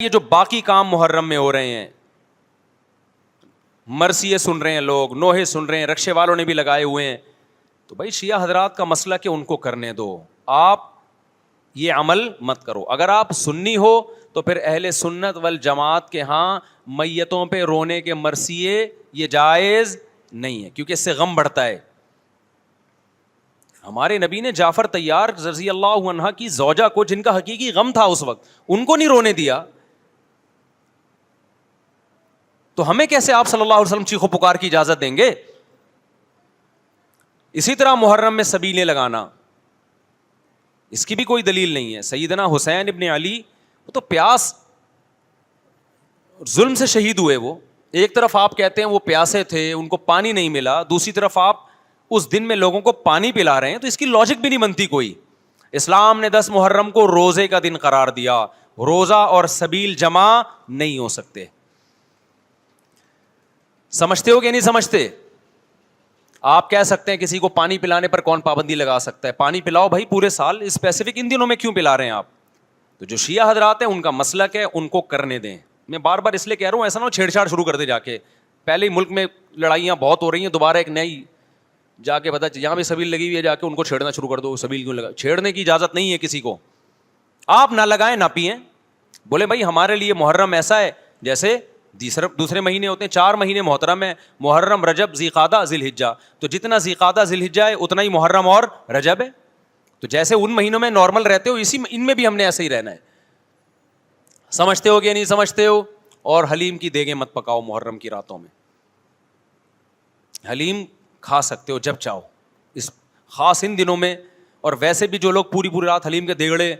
یہ جو باقی کام محرم میں ہو رہے ہیں، مرثیے سن رہے ہیں لوگ، نوحے سن رہے ہیں، رکشے والوں نے بھی لگائے ہوئے ہیں، تو بھائی شیعہ حضرات کا مسئلہ کہ ان کو کرنے دو، آپ یہ عمل مت کرو. اگر آپ سنی ہو تو پھر اہل سنت والجماعت کے ہاں میتوں پہ رونے کے مرثیے یہ جائز نہیں ہے، کیونکہ اس سے غم بڑھتا ہے. ہمارے نبی نے جعفر طیار رضی اللہ عنہ کی زوجہ کو، جن کا حقیقی غم تھا اس وقت، ان کو نہیں رونے دیا. تو ہمیں کیسے آپ صلی اللہ علیہ وسلم چیخو پکار کی اجازت دیں گے؟ اسی طرح محرم میں سبیلیں لگانا، اس کی بھی کوئی دلیل نہیں ہے. سیدنا حسین ابن علی وہ تو پیاس ظلم سے شہید ہوئے. وہ ایک طرف آپ کہتے ہیں وہ پیاسے تھے، ان کو پانی نہیں ملا، دوسری طرف آپ اس دن میں لوگوں کو پانی پلا رہے ہیں، تو اس کی لاجک بھی نہیں بنتی کوئی. اسلام نے 10 محرم کو روزے کا دن قرار دیا، روزہ اور سبیل جمع نہیں ہو سکتے. سمجھتے ہو کہ نہیں سمجھتے؟ آپ کہہ سکتے ہیں کسی کو پانی پلانے پر کون پابندی لگا سکتا ہے؟ پانی پلاؤ بھائی پورے سال، اسپیسیفک ان دنوں میں کیوں پلا رہے ہیں آپ؟ تو جو شیعہ حضرات ہیں ان کا مسلک ہے، ان کو کرنے دیں. میں بار بار اس لیے کہہ رہا ہوں ایسا نہ ہو چھیڑ چھاڑ شروع کر دے جا کے. پہلے ہی ملک میں لڑائیاں بہت ہو رہی ہیں، دوبارہ ایک نئی جا کے بتا یہاں بھی سبیل لگی ہوئی ہے، جا کے ان کو چھیڑنا شروع کر دو. سبیل کیوں لگا؟ چھیڑنے کی اجازت نہیں ہے کسی کو. آپ نہ لگائیں نہ پئیں. بولے بھائی ہمارے لیے محرم ایسا ہے جیسے دوسرے مہینے ہوتے ہیں. 4 مہینے محترم ہے، محرم، رجب، ذی قعدہ، ذی الحجہ. تو جتنا ذی قعدہ ذی الحجہ ہے اتنا ہی محرم اور رجب ہے. تو جیسے ان مہینوں میں نارمل رہتے ہو، اسی ان میں بھی ہم نے ایسے ہی رہنا ہے. سمجھتے ہو کہ نہیں سمجھتے ہو؟ اور حلیم کی دیگیں مت پکاؤ محرم کی راتوں میں. حلیم کھا سکتے ہو جب چاہو، اس خاص ان دنوں میں. اور ویسے بھی جو لوگ پوری رات حلیم کے دیگڑے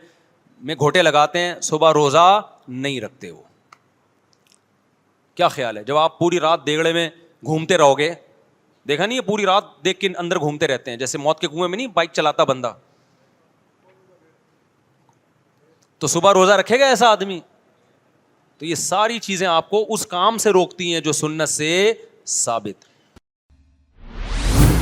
میں گھوٹے لگاتے ہیں، صبح روزہ نہیں رکھتے. وہ کیا خیال ہے جب آپ پوری رات دیگڑے میں گھومتے رہو گے؟ دیکھا نہیں ہے پوری رات دیکھ کے اندر گھومتے رہتے ہیں، جیسے موت کے کنویں میں نہیں بائک چلاتا بندہ. تو صبح روزہ رکھے گا ایسا آدمی؟ تو یہ ساری چیزیں آپ کو اس کام سے روکتی ہیں جو سنت سے ثابت.